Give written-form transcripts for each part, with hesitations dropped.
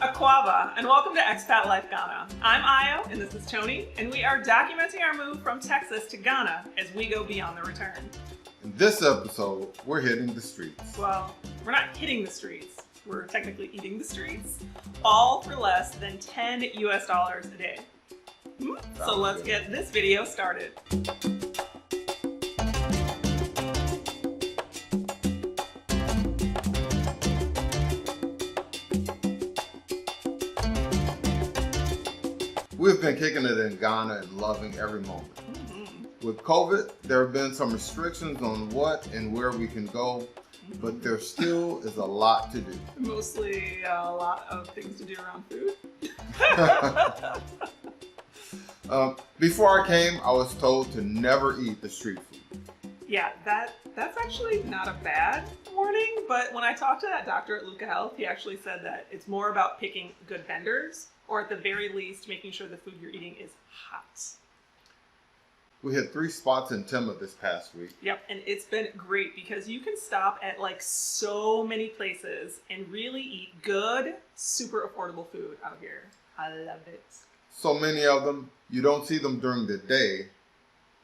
Aquaba, and welcome to Expat Life Ghana. I'm Ayo, and this is Tony, and we are documenting our move from Texas to Ghana as we go beyond the return. In this episode, we're hitting the streets. Well, we're not hitting the streets. We're technically eating the streets, all for less than $10 US a day. So let's get this video started. We've been kicking it in Ghana and loving every moment. With COVID, there have been some restrictions on what and where we can go, but there still is a lot to do. Mostly a lot of things to do around food. Before I came, I was told to never eat the street food. Yeah, that's actually not a bad warning, but when I talked to that doctor at Luca Health, he actually said that it's more about picking good vendors, or at the very least, making sure the food you're eating is hot. We hit 3 spots in Tema this past week. Yep, and it's been great because you can stop at like so many places and really eat good, super affordable food out here. I love it. So many of them, you don't see them during the day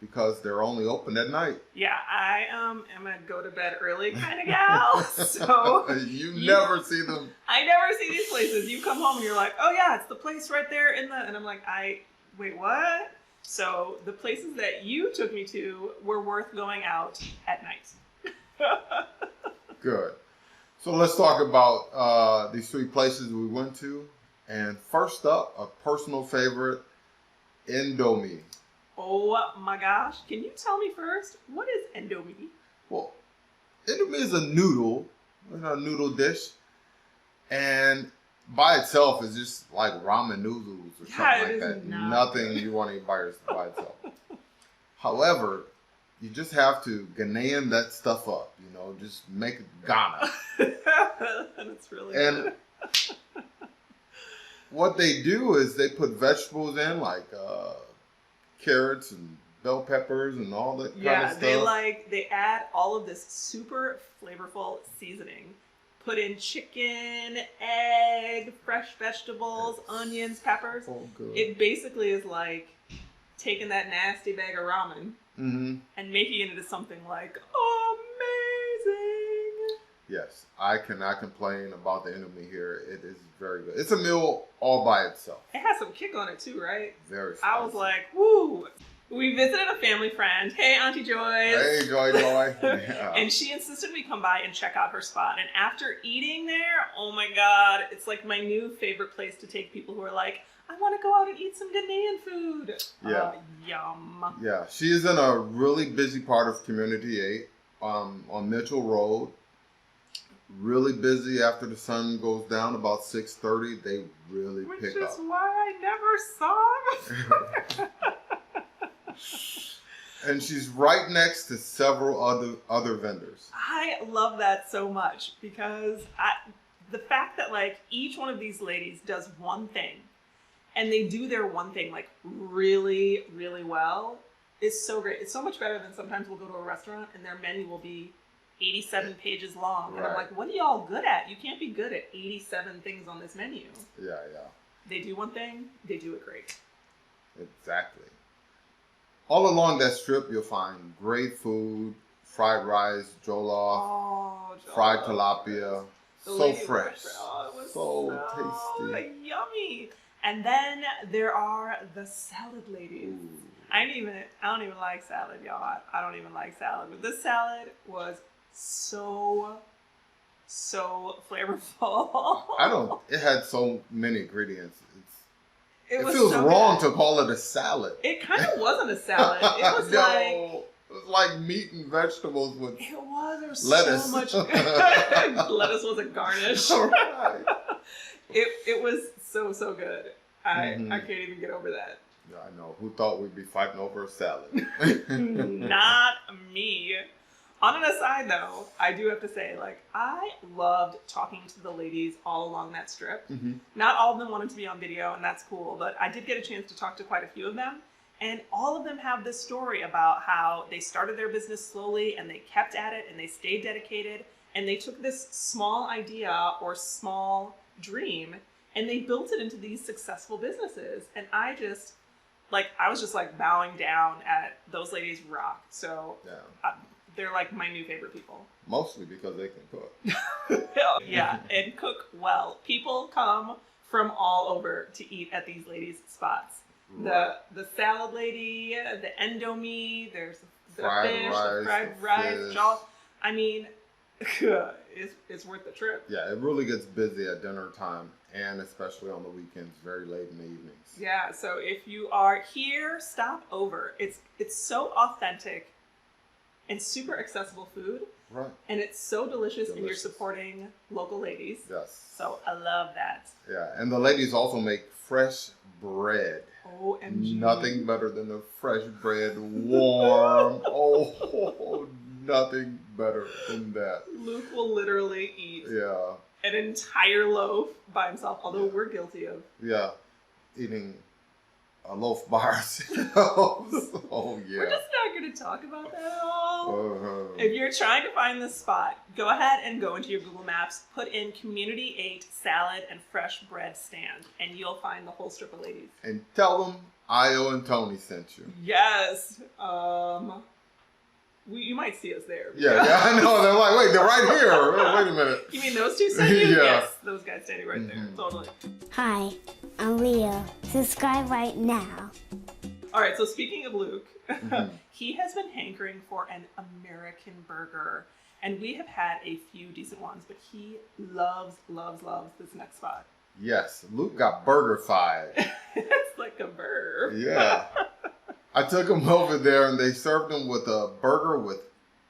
because they're only open at night. Yeah, I am a go to bed early kind of gal, so you never see them. I never see these places. You come home and you're like, oh yeah, it's the place right there in the, and I'm like, wait, what? So the places that you took me to were worth going out at night. Good. So let's talk about these 3 places we went to. And first up, a personal favorite, Indomie. Oh my gosh. Can you tell me first, what is Indomie? Well, Indomie is a noodle, a noodle dish. And by itself is just like ramen noodles or something like that. Nothing you want to eat by itself. However, you just have to Ghanaian that stuff up, just make it Ghana. And it's really good. What they do is they put vegetables in like carrots and bell peppers and all that kind of stuff. Yeah, they add all of this super flavorful seasoning. Put in chicken, egg, fresh vegetables, onions, peppers. Oh, good. It basically is like taking that nasty bag of ramen and making it into something like amazing. Yes, I cannot complain about the Indomie here. It is very good. It's a meal all by itself. It has some kick on it too, right? Very spicy. I was like, woo. We visited a family friend. Hey, Auntie Joyce. Hey, Joy. Yeah. And she insisted we come by and check out her spot. And after eating there, oh my God, it's like my new favorite place to take people who are like, I want to go out and eat some Ghanaian food. Yeah. Yum. Yeah, she is in a really busy part of Community 8 on Mitchell Road. Really busy after the sun goes down about 6:30. They really pick up. Which is why I never saw her. And she's right next to several other vendors. I love that so much because the fact that like each one of these ladies does one thing and they do their one thing like really, really well is so great. It's so much better than sometimes we'll go to a restaurant and their menu will be 87 pages long. And I'm like, what are y'all good at? You can't be good at 87 things on this menu. Yeah. They do one thing, they do it great. Exactly. All along that strip, you'll find great food, fried rice, jollof, fried tilapia, so fresh, so tasty. Yummy. And then there are the salad ladies. Ooh. I don't even like salad, y'all. I don't even like salad. But this salad was so flavorful. It had so many ingredients. It was feels so wrong good. to call it a salad. It kind of wasn't a salad. It was it was like meat and vegetables with So lettuce. much. Lettuce was a garnish. Right. It was so good. I can't even get over that. Yeah, I know. Who thought we'd be fighting over a salad? Not me. On an aside though, I do have to say, like, I loved talking to the ladies all along that strip. Not all of them wanted to be on video, and that's cool, but I did get a chance to talk to quite a few of them. And all of them have this story about how they started their business slowly and they kept at it and they stayed dedicated and they took this small idea or small dream And they built it into these successful businesses. And I was just like bowing down at those ladies rock. So they're like my new favorite people. Mostly because they can cook. Yeah, and cook well. People come from all over to eat at these ladies' spots. Right. The salad lady, the endomi, there's the fish, the fried rice, jollof. I mean, it's worth the trip. Yeah, it really gets busy at dinner time, and especially on the weekends, very late in the evenings. Yeah, so if you are here, stop over. It's so authentic and super accessible food. Right. And it's so delicious, and you're supporting local ladies. Yes. So I love that. Yeah, and the ladies also make fresh bread. OMG. Nothing better than the fresh bread, warm. Nothing better than that. Luke will literally eat an entire loaf by himself, although we're guilty of. Yeah, eating a loaf by ourselves. Oh, yeah. We're just not going to talk about that at all. If you're trying to find this spot, go ahead and go into your Google Maps, put in Community 8 salad and fresh bread stand, and you'll find the whole strip of ladies. And tell them Io and Tony sent you. Yes. You might see us there. Yeah, I know. They're like, wait, they're right here. Oh, wait a minute. You mean those two sent you? Yeah. Yes, those guys standing right there. Totally. Hi, I'm Leo. Subscribe right now. All right, so speaking of Luke, he has been hankering for an American burger. And we have had a few decent ones, but he loves this next spot. Yes, Luke got burger-fied. It's like a verb. Yeah. I took him over there and they served him with a burger with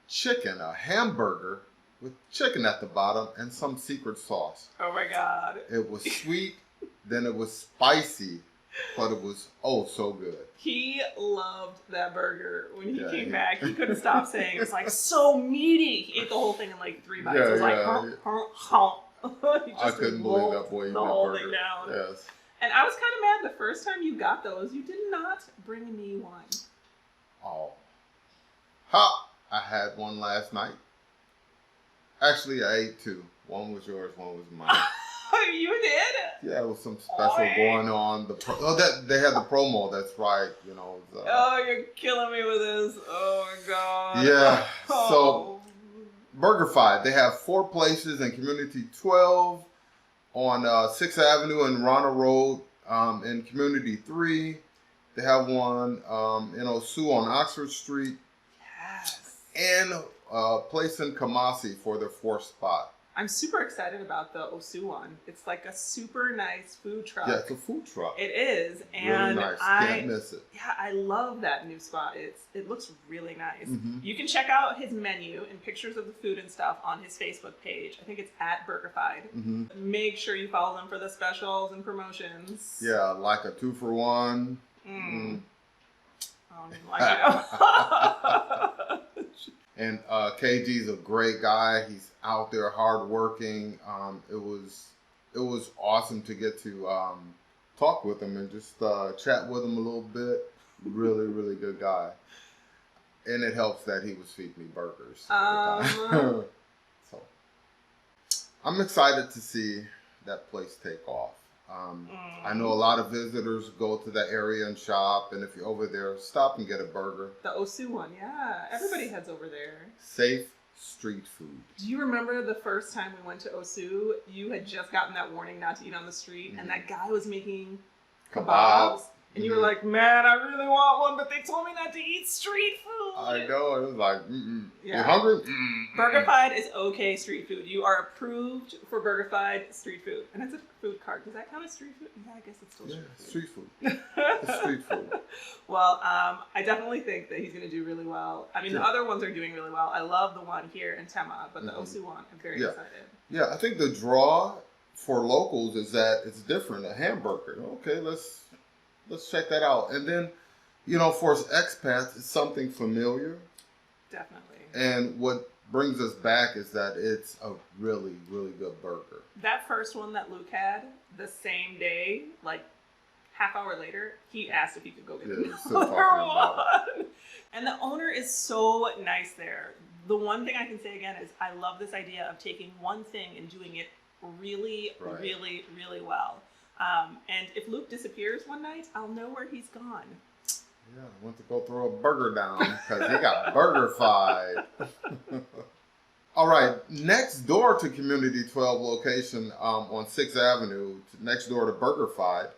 chicken, a hamburger with chicken at the bottom and some secret sauce. Oh my God. It was sweet, then it was spicy, but it was so good. He loved that burger. When he came back, he couldn't stop saying, it was like so meaty. He ate the whole thing in like 3 bites. It was like, I couldn't believe that boy eating the whole thing down. Yes. And I was kind of mad the first time you got those. You did not bring me one. Oh. I had one last night. Actually, I ate 2. One was yours, one was mine. You did? Yeah, it was some special going on. They had the promo, that's right. You're killing me with this. Oh my God. Yeah. So, BurgerFi, they have 4 places in Community 12. On 6th Avenue and Ronald Road in Community 3. They have one in Osu on Oxford Street. Yes. And a place in Kamasi for their 4th spot. I'm super excited about the Osu one. It's like a super nice food truck. Yeah, it's a food truck. It is. And really nice. Can't miss it. Yeah, I love that new spot. It looks really nice. Mm-hmm. You can check out his menu and pictures of the food and stuff on his Facebook page. I think it's at BurgerFied. Mm-hmm. Make sure you follow them for the specials and promotions. Yeah, like a 2 for 1. I don't even like it. And KG's a great guy. He's out there hardworking. It was awesome to get to talk with him and just chat with him a little bit. Really, really good guy. And it helps that he was feeding me burgers at the time. So I'm excited to see that place take off. I know a lot of visitors go to that area and shop, and if you're over there, stop and get a burger. The Osu one, yeah. Everybody heads over there. Safe street food. Do you remember the first time we went to Osu? You had just gotten that warning not to eat on the street, and that guy was making kebabs. And you were like, man, I really want one, but they told me not to eat street food. I know. It was like, yeah. You hungry? BurgerFied is okay street food. You are approved for BurgerFied street food. And it's a food cart. Does that count as street food? Yeah, I guess it's still street food. It's street food. Well, I definitely think that he's going to do really well. I mean, the other ones are doing really well. I love the one here in Tema, but the Osu one, I'm very excited. Yeah, I think the draw for locals is that it's different. A hamburger. Okay, let's check that out. And then, for us expats, it's something familiar. Definitely. And what brings us back is that it's a really, really good burger. That first one that Luke had, the same day, like half hour later, he asked if he could go get another one. And the owner is so nice there. The one thing I can say again is I love this idea of taking one thing and doing it really, really, really well. And if Luke disappears one night, I'll know where he's gone. Yeah, I went to go throw a burger down because he got burger-fied. All right, next door to Community 12 location on 6th Avenue, next door to BurgerFi,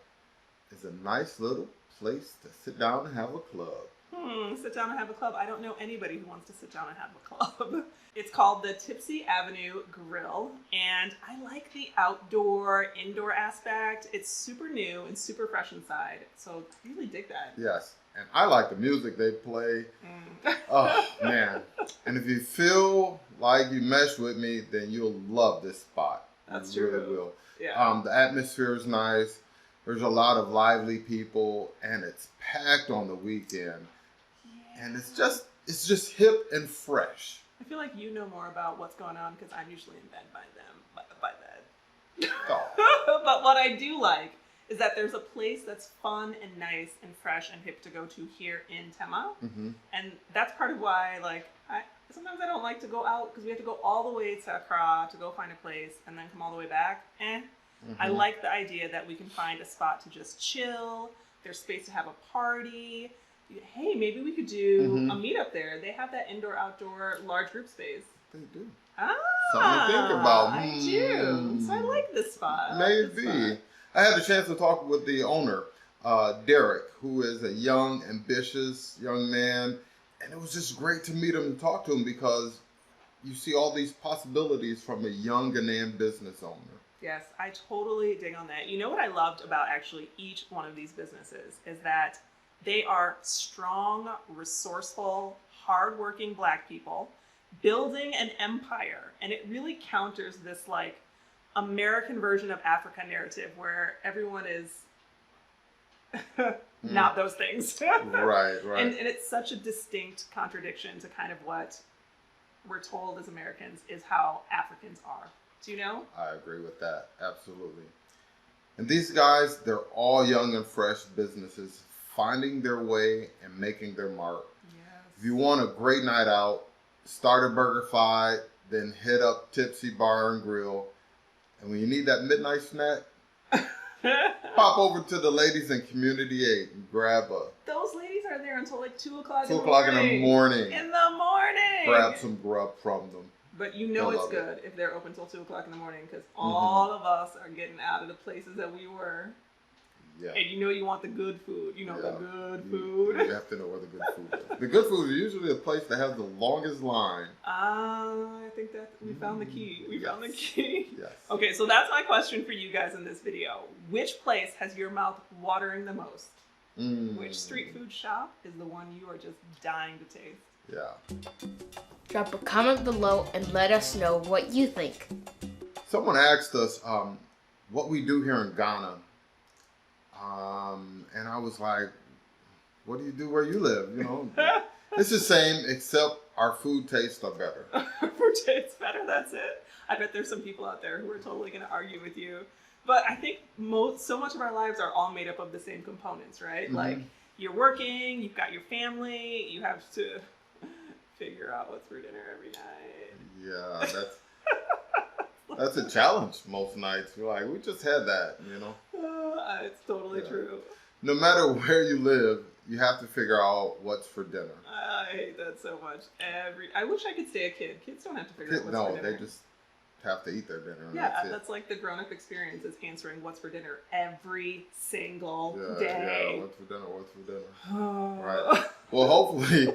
is a nice little place to sit down and have a club. Sit down and have a club. I don't know anybody who wants to sit down and have a club. It's called the Tipsy Avenue Grill, and I like the outdoor, indoor aspect. It's super new and super fresh inside, so I really dig that. Yes, and I like the music they play. Oh, man. And if you feel like you mesh with me, then you'll love this spot. That's you true. Really will. Yeah. The atmosphere is nice. There's a lot of lively people, and it's packed on the weekend. Yeah. And it's just hip and fresh. I feel like you know more about what's going on because I'm usually in bed by then. Oh. But what I do like is that there's a place that's fun and nice and fresh and hip to go to here in Tema. Mm-hmm. And that's part of why, like, sometimes I don't like to go out because we have to go all the way to Accra to go find a place and then come all the way back. Mm-hmm. I like the idea that we can find a spot to just chill. There's space to have a party. Hey, maybe we could do a meetup there. They have that indoor-outdoor large group space. They do. Something to think about. I do. So I like this spot. Maybe. I had a chance to talk with the owner, Derek, who is a young, ambitious young man. And it was just great to meet him and talk to him because you see all these possibilities from a young Ghanaian business owner. Yes, I totally dig on that. You know what I loved about actually each one of these businesses is that they are strong, resourceful, hardworking Black people building an empire. And it really counters this like American version of Africa narrative where everyone is not those things. Right. And it's such a distinct contradiction to kind of what we're told as Americans is how Africans are. Do you know? I agree with that. Absolutely. And these guys, they're all young and fresh businesses finding their way and making their mark. Yes. If you want a great night out, start at BurgerFi, then hit up Tipsy Bar and Grill. And when you need that midnight snack, pop over to the ladies in Community 8 and grab a... Those ladies are there until like 2 o'clock 2 o'clock in the morning. In the morning! Grab some grub from them. But you know it's good if they're open till 2 o'clock in the morning because all of us are getting out of the places that we were. Yeah. And you know you want the good food. You know the good food. You have to know where the good food is. The good food is usually a place that has the longest line. I think that we found the key. We found the key. Yes. Okay, so that's my question for you guys in this video. Which place has your mouth watering the most? Which street food shop is the one you are just dying to taste? Yeah. Drop a comment below and let us know what you think. Someone asked us what we do here in Ghana. And I was like, what do you do where you live? You know, it's the same except our food tastes are better. Food tastes better, that's it. I bet there's some people out there who are totally going to argue with you. But I think so much of our lives are all made up of the same components, right? Mm-hmm. Like you're working, you've got your family, you have to figure out what's for dinner every night. Yeah, that's a challenge most nights. You're like, we just had that, you know? It's totally true. No matter where you live, you have to figure out what's for dinner. I hate that so much. I wish I could stay a kid. Kids don't have to figure out what's for dinner. No, they just have to eat their dinner. Yeah, that's like the grown-up experience is answering what's for dinner every single day. Yeah, what's for dinner? Right. Well, hopefully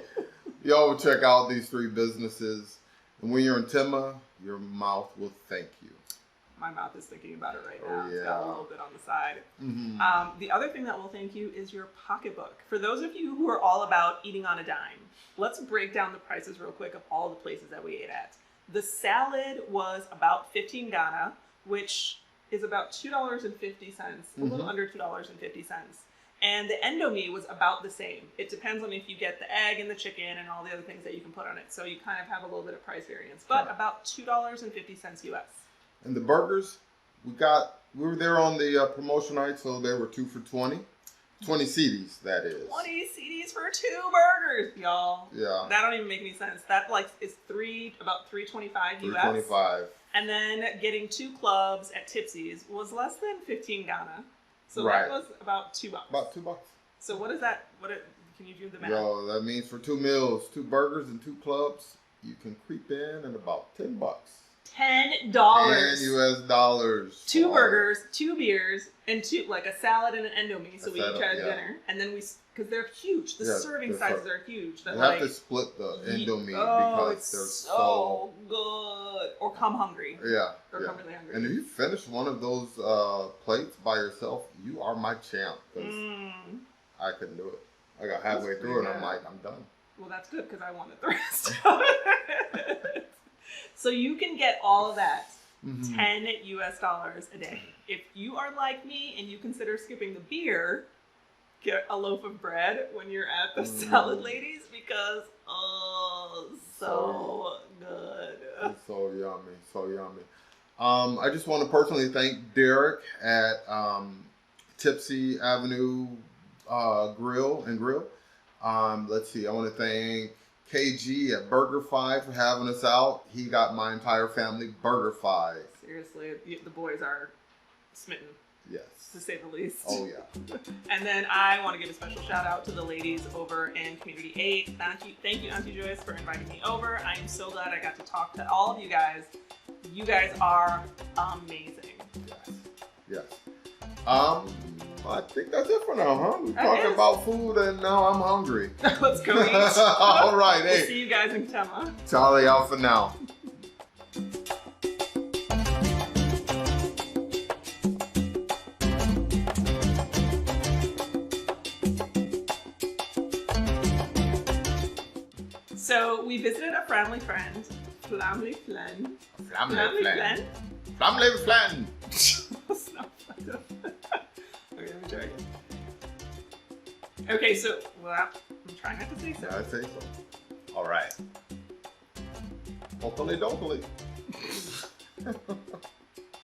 y'all will check out these 3 businesses. And when you're in Tema, your mouth will thank you. My mouth is thinking about it right now. Yeah. It's got a little bit on the side. Mm-hmm. The other thing that will thank you is your pocketbook. For those of you who are all about eating on a dime, let's break down the prices real quick of all the places that we ate at. The salad was about 15 Ghana, which is about $2.50, a little under $2.50. And the endomi was about the same. It depends on if you get the egg and the chicken and all the other things that you can put on it. So you kind of have a little bit of price variance, but about $2.50 US. And the burgers, we were there on the promotion night, so they were 2 for 20. 20 CDs, that is. 20 CDs for 2 burgers, y'all. Yeah. That don't even make any sense. That like is about $3.25 US. $3.25 And then getting 2 clubs at Tipsy's was less than 15 Ghana. So Right. that was about $2. About $2. So what is that? Can you do the math? Yo, that means for 2 meals, 2 burgers, and 2 clubs, you can creep in at about $10. $10. $10 US. 2 for burgers, 2 beers, and 2 like a salad and an endomie. So A we each salad, had yeah. dinner, and then because they're huge. The Yeah, serving they're sizes are huge. That You have like to split the endomie oh, because it's they're so good. Or come hungry. yeah. Or yeah. come really hungry. And if you finish one of those plates by yourself, you are my champ. 'Cause I couldn't do it. I got halfway That's through and pretty I'm good. like, I'm done. Well, that's good because I wanted the rest of it. So you can get all of that, Mhm. $10 US a day. If you are like me and you consider skipping the beer, get a loaf of bread when you're at the Salad Ladies because so good. It's so yummy, so yummy. I just want to personally thank Derek at Tipsy Avenue Grill and Grill. Let's see, I want to thank KG at Burger 5 for having us out. He got my entire family Burger 5. Seriously, the boys are smitten, Yes. to say the least. Oh yeah. And then I want to give a special shout out to the ladies over in Community 8. Thank you, Auntie Joyce, for inviting me over. I am so glad I got to talk to all of you guys. You guys are amazing. Yes. I think that's it for now, huh? We're That talking is. about food and now I'm hungry. Let's go eat. All right, We'll hey. see you guys in Tema. Charlie out for now. So we visited a family friend. Family friend. Family flan. Family flan. That's not fun. Okay, let me try again. Okay, so, well, I'm trying not to say so. Yeah, I'd say so. All right. Hopefully, don't